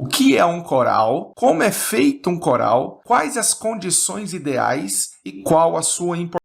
O que é um coral? Como é feito um coral? Quais as condições ideais e qual a sua importância?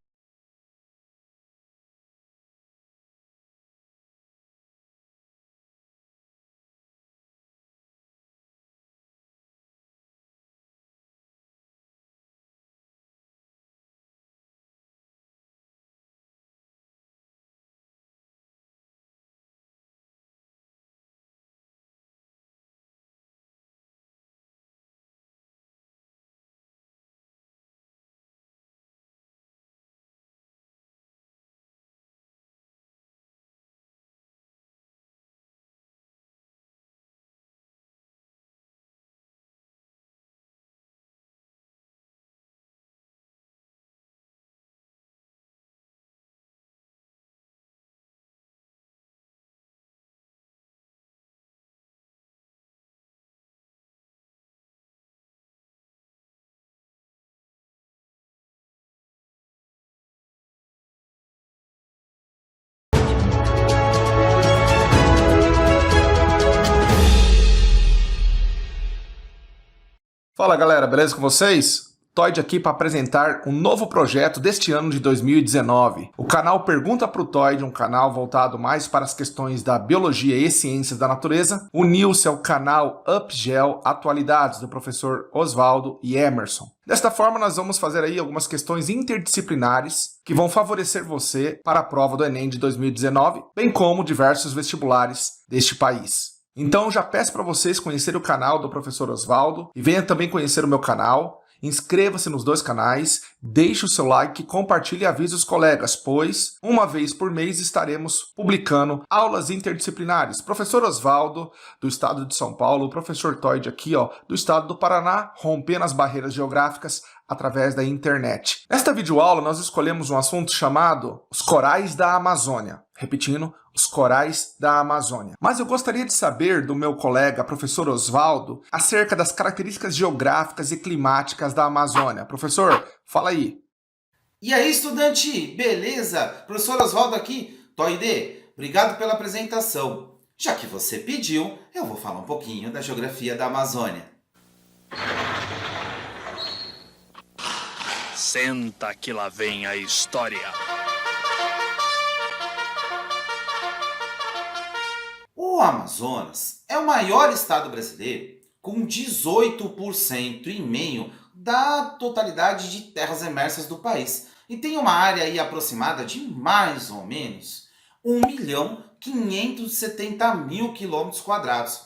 Fala galera, beleza com vocês? Toyd aqui para apresentar um novo projeto deste ano de 2019. O canal Pergunta pro Toyd, um canal voltado mais para as questões da biologia e ciências da natureza, uniu-se ao canal UpGel Atualidades do professor Oswaldo e Emerson. Desta forma, nós vamos fazer aí algumas questões interdisciplinares que vão favorecer você para a prova do Enem de 2019, bem como diversos vestibulares deste país. Então já peço para vocês conhecerem o canal do professor Oswaldo e venha também conhecer o meu canal. Inscreva-se nos dois canais, deixe o seu like, compartilhe e avise os colegas, pois uma vez por mês estaremos publicando aulas interdisciplinares. Professor Oswaldo, do estado de São Paulo, o professor Toyd aqui, do estado do Paraná, rompendo as barreiras geográficas através da internet. Nesta videoaula nós escolhemos um assunto chamado os corais da Amazônia. Repetindo, os corais da Amazônia. Mas eu gostaria de saber do meu colega, professor Oswaldo, acerca das características geográficas e climáticas da Amazônia. Professor, fala aí. E aí, estudante, beleza? Professor Oswaldo aqui. Toide, obrigado pela apresentação. Já que você pediu, eu vou falar um pouquinho da geografia da Amazônia. Senta que lá vem a história. O Amazonas é o maior estado brasileiro, com 18,5% da totalidade de terras emersas do país. E tem uma área aí aproximada de mais ou menos 1.570.000 km².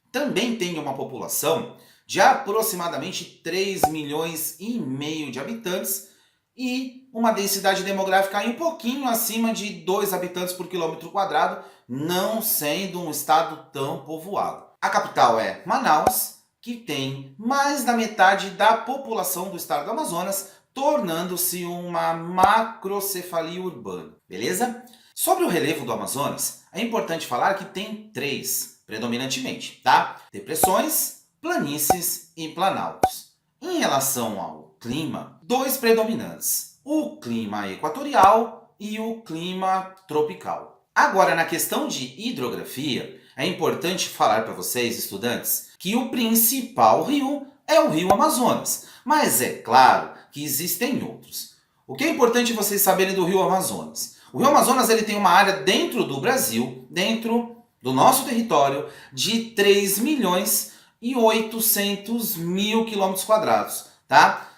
Também tem uma população de aproximadamente 3,5 milhões de habitantes e uma densidade demográfica aí um pouquinho acima de 2 habitantes por quilômetro², não sendo um estado tão povoado. A capital é Manaus, que tem mais da metade da população do estado do Amazonas, tornando-se uma macrocefalia urbana, beleza? Sobre o relevo do Amazonas, é importante falar que tem 3, predominantemente, tá? Depressões, planícies e planaltos. Em relação ao clima, 2 predominantes, o clima equatorial e o clima tropical. Agora, na questão de hidrografia, é importante falar para vocês, estudantes, que o principal rio é o rio Amazonas, mas é claro que existem outros. O que é importante vocês saberem do rio Amazonas? O rio Amazonas ele tem uma área dentro do Brasil, dentro do nosso território, de 3.800.000 km², tá?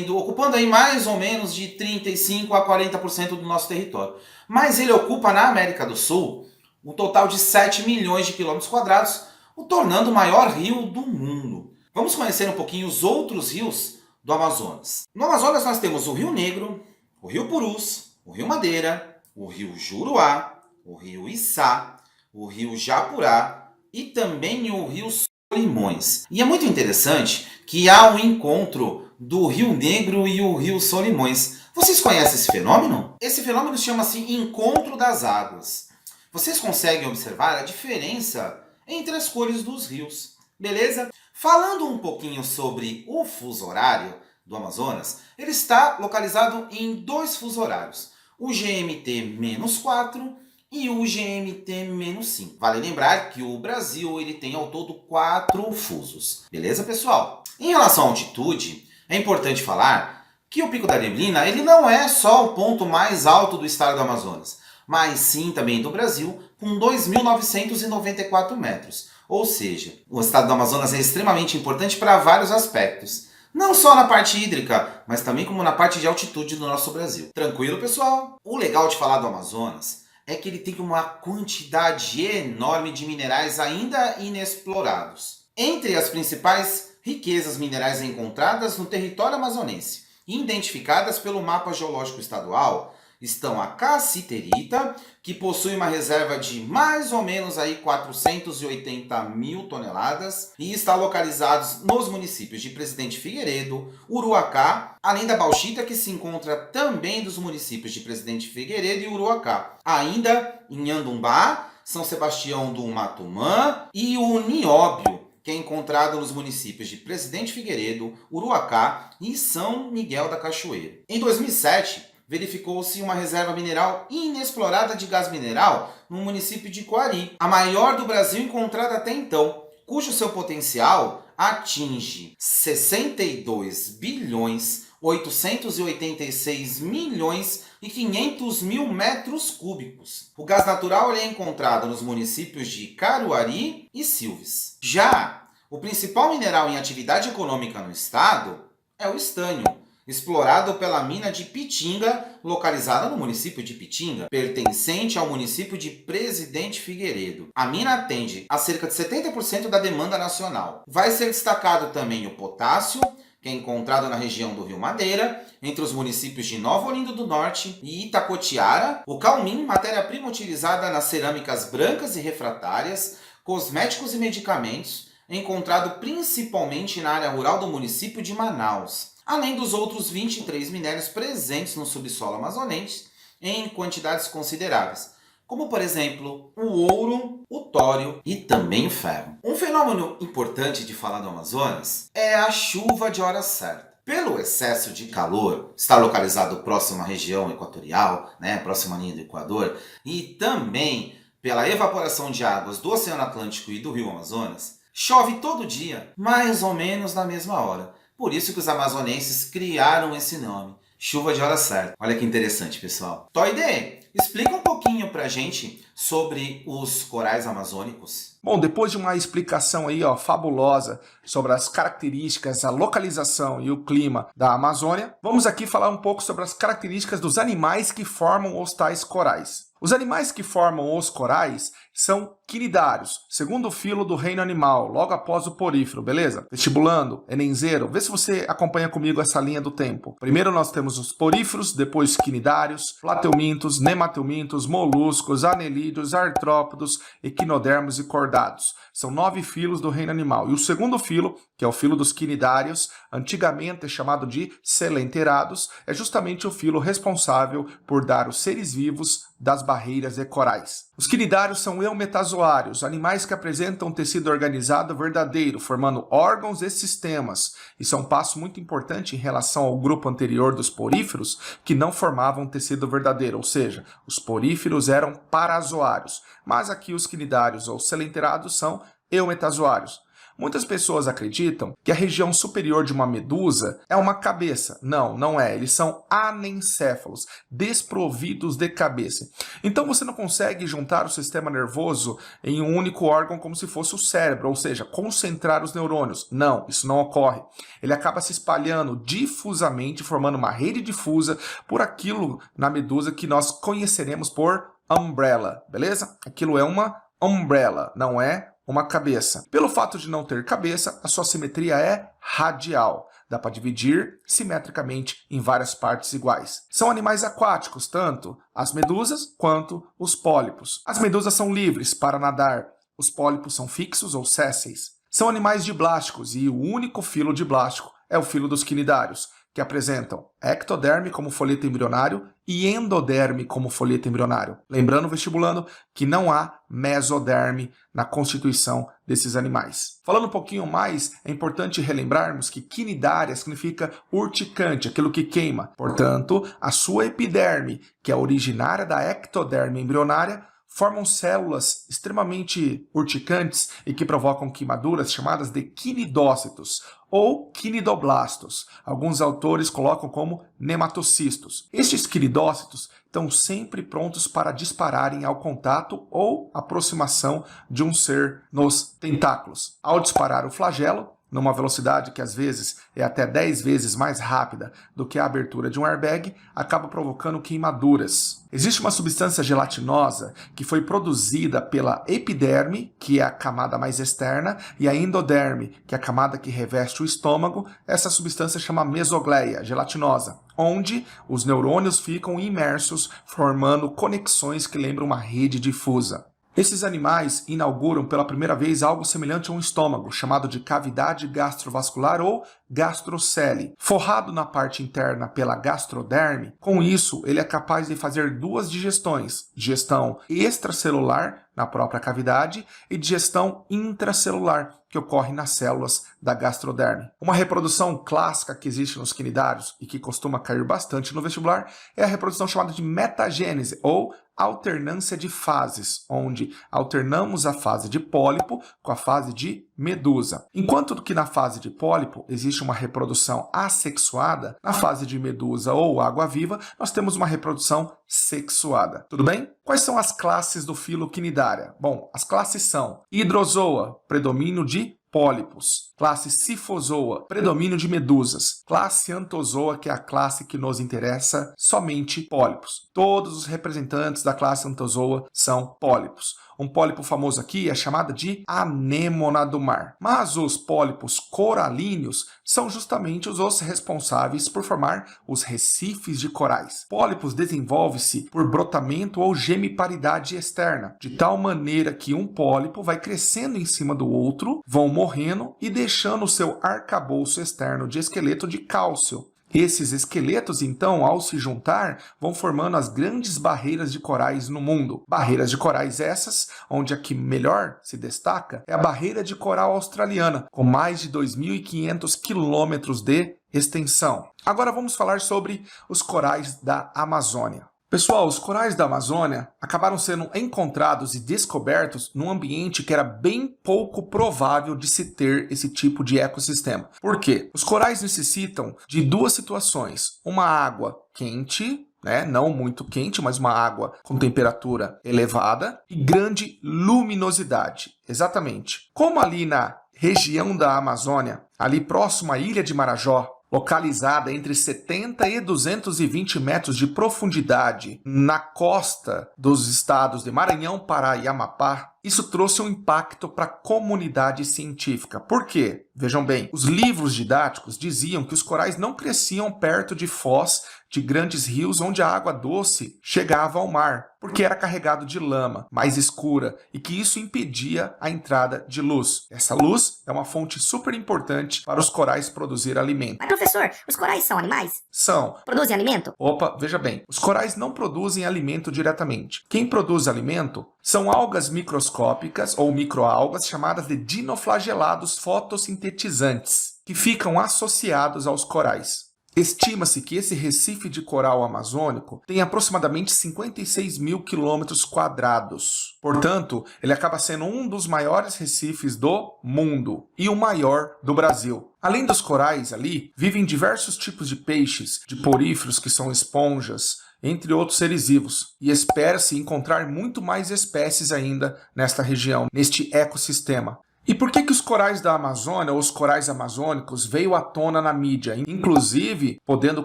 Ocupando aí mais ou menos de 35% a 40% do nosso território. Mas ele ocupa na América do Sul um total de 7 milhões de km², o tornando o maior rio do mundo. Vamos conhecer um pouquinho os outros rios do Amazonas. No Amazonas nós temos o Rio Negro, o Rio Purus, o Rio Madeira, o Rio Juruá, o Rio Içá, o Rio Japurá e também o Rio Solimões. E é muito interessante que há um encontro do Rio Negro e o Rio Solimões. Vocês conhecem esse fenômeno? Esse fenômeno chama-se Encontro das Águas. Vocês conseguem observar a diferença entre as cores dos rios, beleza? Falando um pouquinho sobre o fuso horário do Amazonas, ele está localizado em 2 fusos horários, o GMT-4 e o GMT-5. Vale lembrar que o Brasil ele tem ao todo 4 fusos. Beleza, pessoal? Em relação à altitude, é importante falar que o Pico da Neblina ele não é só o ponto mais alto do estado do Amazonas, mas sim também do Brasil, com 2.994 metros. Ou seja, o estado do Amazonas é extremamente importante para vários aspectos. Não só na parte hídrica, mas também como na parte de altitude do nosso Brasil. Tranquilo, pessoal? O legal de falar do Amazonas é que ele tem uma quantidade enorme de minerais ainda inexplorados. Entre as principais riquezas minerais encontradas no território amazonense e identificadas pelo mapa geológico estadual, estão a cassiterita, que possui uma reserva de mais ou menos aí 480 mil toneladas e está localizado nos municípios de Presidente Figueiredo, Uruacá, além da bauxita que se encontra também dos municípios de Presidente Figueiredo e Uruacá. Ainda em Andumbá, São Sebastião do Matumã e o nióbio, que é encontrado nos municípios de Presidente Figueiredo, Uruacá e São Miguel da Cachoeira. Em 2007, verificou-se uma reserva mineral inexplorada de gás mineral no município de Coari, a maior do Brasil encontrada até então, cujo seu potencial atinge 62 bilhões 886 milhões e 500 mil metros cúbicos. O gás natural é encontrado nos municípios de Caruarí e Silves. Já o principal mineral em atividade econômica no estado é o estânio, explorado pela mina de Pitinga, localizada no município de Pitinga, pertencente ao município de Presidente Figueiredo. A mina atende a cerca de 70% da demanda nacional. Vai ser destacado também o potássio, que é encontrado na região do Rio Madeira, entre os municípios de Nova Olinda do Norte e Itacoatiara, o calmim, matéria-prima utilizada nas cerâmicas brancas e refratárias, cosméticos e medicamentos, encontrado principalmente na área rural do município de Manaus, além dos outros 23 minérios presentes no subsolo amazonense em quantidades consideráveis, como por exemplo o ouro, o tório e também o ferro. Um fenômeno importante de falar do Amazonas é a chuva de hora certa. Pelo excesso de calor, está localizado próximo à região equatorial, próximo à linha do Equador, e também pela evaporação de águas do Oceano Atlântico e do Rio Amazonas, chove todo dia, mais ou menos na mesma hora. Por isso que os amazonenses criaram esse nome, chuva de hora certa. Olha que interessante, pessoal. Toide, explica um pouquinho pra gente sobre os corais amazônicos. Bom, depois de uma explicação aí, fabulosa sobre as características, a localização e o clima da Amazônia, vamos aqui falar um pouco sobre as características dos animais que formam os tais corais. Os animais que formam os corais são quinidários, segundo filo do reino animal, logo após o porífero, beleza? Vestibulando, enenzeiro, vê se você acompanha comigo essa linha do tempo. Primeiro nós temos os poríferos, depois quinidários, plateumintos, nemateumintos, moluscos, anelídeos, artrópodos, equinodermos e cordados. São 9 filos do reino animal. E o segundo filo, que é o filo dos quinidários, antigamente chamado de selenterados, é justamente o filo responsável por dar os seres vivos das barreiras e corais. Os quinidários são eumetazoários, animais que apresentam um tecido organizado verdadeiro, formando órgãos e sistemas. Isso é um passo muito importante em relação ao grupo anterior dos poríferos, que não formavam tecido verdadeiro, ou seja, os poríferos eram parazoários, mas aqui os quinidários ou selenterados são eumetazoários. Muitas pessoas acreditam que a região superior de uma medusa é uma cabeça. Não, não é. Eles são anencéfalos, desprovidos de cabeça. Então você não consegue juntar o sistema nervoso em um único órgão como se fosse o cérebro, ou seja, concentrar os neurônios. Não, isso não ocorre. Ele acaba se espalhando difusamente, formando uma rede difusa por aquilo na medusa que nós conheceremos por umbrella, beleza? Aquilo é uma umbrella, não é uma cabeça. Pelo fato de não ter cabeça, a sua simetria é radial. Dá para dividir simetricamente em várias partes iguais. São animais aquáticos, tanto as medusas quanto os pólipos. As medusas são livres para nadar. Os pólipos são fixos ou sésseis. São animais diblásticos e o único filo diblástico é o filo dos quinidários, que apresentam ectoderme como folheto embrionário e endoderme como folheto embrionário. Lembrando, vestibulando, que não há mesoderme na constituição desses animais. Falando um pouquinho mais, é importante relembrarmos que quinidária significa urticante, aquilo que queima. Portanto, a sua epiderme, que é originária da ectoderme embrionária, formam células extremamente urticantes e que provocam queimaduras chamadas de quinidócitos ou quinidoblastos. Alguns autores colocam como nematocistos. Estes quinidócitos estão sempre prontos para dispararem ao contato ou aproximação de um ser nos tentáculos. Ao disparar o flagelo, numa velocidade que às vezes é até 10 vezes mais rápida do que a abertura de um airbag, acaba provocando queimaduras. Existe uma substância gelatinosa que foi produzida pela epiderme, que é a camada mais externa, e a endoderme, que é a camada que reveste o estômago. Essa substância chama mesogleia gelatinosa, onde os neurônios ficam imersos, formando conexões que lembram uma rede difusa. Esses animais inauguram pela primeira vez algo semelhante a um estômago, chamado de cavidade gastrovascular ou gastrocele. Forrado na parte interna pela gastroderme, com isso ele é capaz de fazer duas digestões, digestão extracelular na própria cavidade e digestão intracelular, que ocorre nas células da gastroderme. Uma reprodução clássica que existe nos quinidários e que costuma cair bastante no vestibular é a reprodução chamada de metagênese ou alternância de fases, onde alternamos a fase de pólipo com a fase de medusa. Enquanto que na fase de pólipo existe uma reprodução assexuada, na fase de medusa ou água-viva nós temos uma reprodução sexuada. Tudo bem? Quais são as classes do filo Quinidária? Bom, as classes são Hidrozoa, predomínio de pólipos. Classe Sifozoa, predomínio de medusas. Classe Anthozoa, que é a classe que nos interessa, somente pólipos. Todos os representantes da classe Anthozoa são pólipos. Um pólipo famoso aqui é chamado de anêmona do mar. Mas os pólipos coralíneos são justamente os responsáveis por formar os recifes de corais. Pólipos desenvolve-se por brotamento ou gemiparidade externa, de tal maneira que um pólipo vai crescendo em cima do outro, vão morrendo e deixando o seu arcabouço externo de esqueleto de cálcio. Esses esqueletos, então, ao se juntar, vão formando as grandes barreiras de corais no mundo. Barreiras de corais essas, onde a que melhor se destaca é a barreira de coral australiana, com mais de 2.500 quilômetros de extensão. Agora vamos falar sobre os corais da Amazônia. Pessoal, os corais da Amazônia acabaram sendo encontrados e descobertos num ambiente que era bem pouco provável de se ter esse tipo de ecossistema. Por quê? Os corais necessitam de duas situações: uma água quente, não muito quente, mas uma água com temperatura elevada, e grande luminosidade. Exatamente. Como ali na região da Amazônia, ali próximo à ilha de Marajó, localizada entre 70 e 220 metros de profundidade na costa dos estados de Maranhão, Pará e Amapá, isso trouxe um impacto para a comunidade científica. Por quê? Vejam bem, os livros didáticos diziam que os corais não cresciam perto de foz de grandes rios onde a água doce chegava ao mar, porque era carregado de lama mais escura e que isso impedia a entrada de luz. Essa luz é uma fonte super importante para os corais produzir alimento. Mas professor, os corais são animais? São. Produzem alimento? Opa, veja bem, os corais não produzem alimento diretamente. Quem produz alimento são algas microscópicas ou microalgas chamadas de dinoflagelados fotossintetizantes, que ficam associados aos corais. Estima-se que esse recife de coral amazônico tem aproximadamente 56 mil quilômetros quadrados. Portanto, ele acaba sendo um dos maiores recifes do mundo e o maior do Brasil. Além dos corais ali, vivem diversos tipos de peixes, de poríferos que são esponjas, entre outros seres vivos, e espera-se encontrar muito mais espécies ainda nesta região, neste ecossistema. E por que os corais da Amazônia, ou os corais amazônicos, veio à tona na mídia, inclusive podendo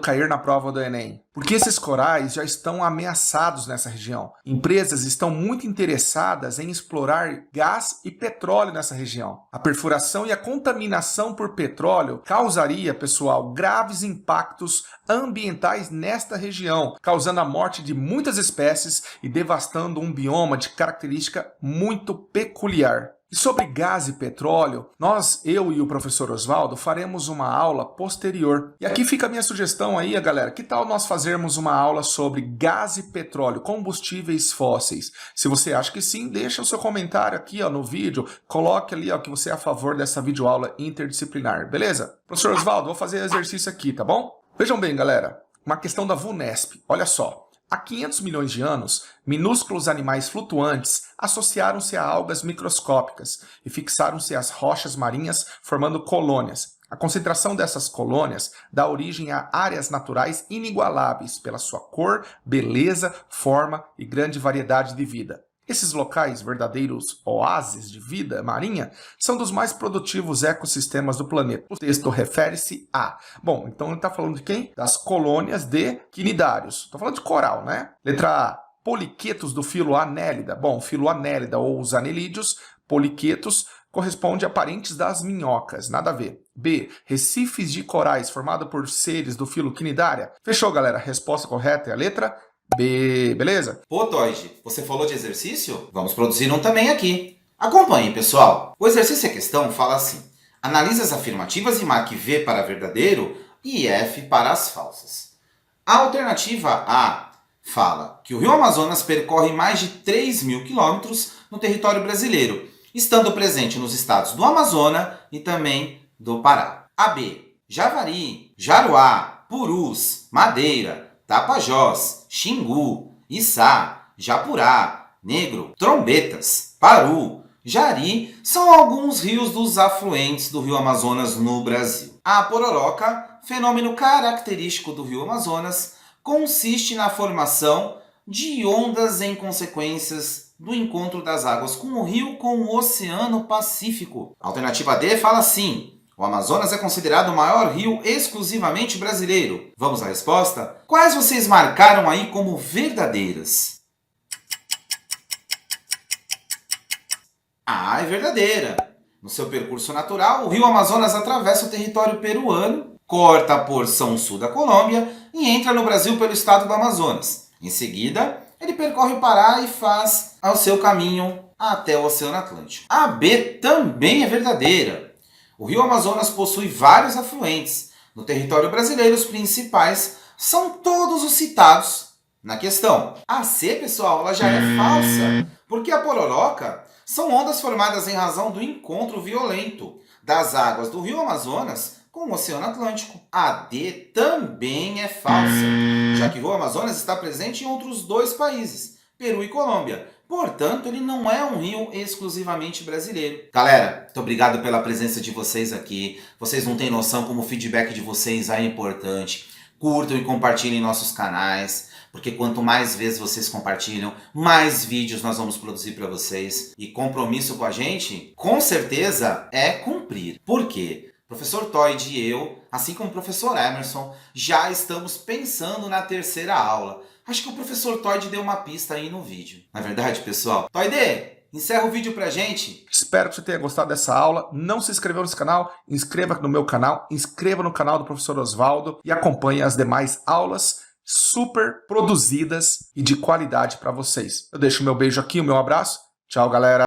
cair na prova do Enem? Porque esses corais já estão ameaçados nessa região. Empresas estão muito interessadas em explorar gás e petróleo nessa região. A perfuração e a contaminação por petróleo causaria, pessoal, graves impactos ambientais nesta região, causando a morte de muitas espécies e devastando um bioma de característica muito peculiar. E sobre gás e petróleo, eu e o professor Oswaldo faremos uma aula posterior. E aqui fica a minha sugestão aí, galera. Que tal nós fazermos uma aula sobre gás e petróleo, combustíveis fósseis? Se você acha que sim, deixa o seu comentário aqui no vídeo. Coloque ali que você é a favor dessa videoaula interdisciplinar, beleza? Professor Oswaldo, vou fazer exercício aqui, tá bom? Vejam bem, galera. Uma questão da VUNESP. Olha só. Há 500 milhões de anos, minúsculos animais flutuantes associaram-se a algas microscópicas e fixaram-se às rochas marinhas, formando colônias. A concentração dessas colônias dá origem a áreas naturais inigualáveis pela sua cor, beleza, forma e grande variedade de vida. Esses locais, verdadeiros oásis de vida marinha, são dos mais produtivos ecossistemas do planeta. O texto refere-se a... Bom, então ele está falando de quem? Das colônias de quinidários. Estou falando de coral, né? Letra A. Poliquetos do filo Annelida. Bom, filo Annelida ou os anelídeos, poliquetos, corresponde a parentes das minhocas. Nada a ver. B. Recifes de corais formado por seres do filo quinidária. Fechou, galera? A resposta correta é a letra B, beleza? Pô, Toide, você falou de exercício? Vamos produzir um também aqui. Acompanhe, pessoal. O exercício em questão fala assim. Analise as afirmativas e marque V para verdadeiro e F para as falsas. A alternativa A fala que o Rio Amazonas percorre mais de 3.000 quilômetros no território brasileiro, estando presente nos estados do Amazonas e também do Pará. A B. Javari, Jaruá, Purus, Madeira, Tapajós, Xingu, Içá, Japurá, Negro, Trombetas, Paru, Jari são alguns rios dos afluentes do Rio Amazonas no Brasil. A pororoca, fenômeno característico do Rio Amazonas, consiste na formação de ondas em consequências do encontro das águas com o rio com o Oceano Pacífico. A alternativa D fala assim. O Amazonas é considerado o maior rio exclusivamente brasileiro. Vamos à resposta? Quais vocês marcaram aí como verdadeiras? A é verdadeira. No seu percurso natural, o rio Amazonas atravessa o território peruano, corta a porção sul da Colômbia e entra no Brasil pelo estado do Amazonas. Em seguida, ele percorre o Pará e faz o seu caminho até o Oceano Atlântico. A B também é verdadeira. O rio Amazonas possui vários afluentes. No território brasileiro, os principais são todos os citados na questão. A C, pessoal, ela já é falsa, porque a pororoca são ondas formadas em razão do encontro violento das águas do rio Amazonas com o Oceano Atlântico. A D também é falsa, já que o rio Amazonas está presente em outros dois países, Peru e Colômbia. Portanto, ele não é um rio exclusivamente brasileiro. Galera, muito obrigado pela presença de vocês aqui. Vocês não têm noção como o feedback de vocês é importante. Curtam e compartilhem nossos canais, porque quanto mais vezes vocês compartilham, mais vídeos nós vamos produzir para vocês. E compromisso com a gente, com certeza, é cumprir. Por quê? Professor Toide e eu, assim como o professor Emerson, já estamos pensando na terceira aula. Acho que o professor Toide deu uma pista aí no vídeo. Não é verdade, pessoal? Toide, encerra o vídeo pra gente. Espero que você tenha gostado dessa aula. Não se inscreveu nesse canal? Inscreva no meu canal, inscreva no canal do professor Osvaldo e acompanhe as demais aulas super produzidas e de qualidade para vocês. Eu deixo o meu beijo aqui, o meu abraço. Tchau, galera.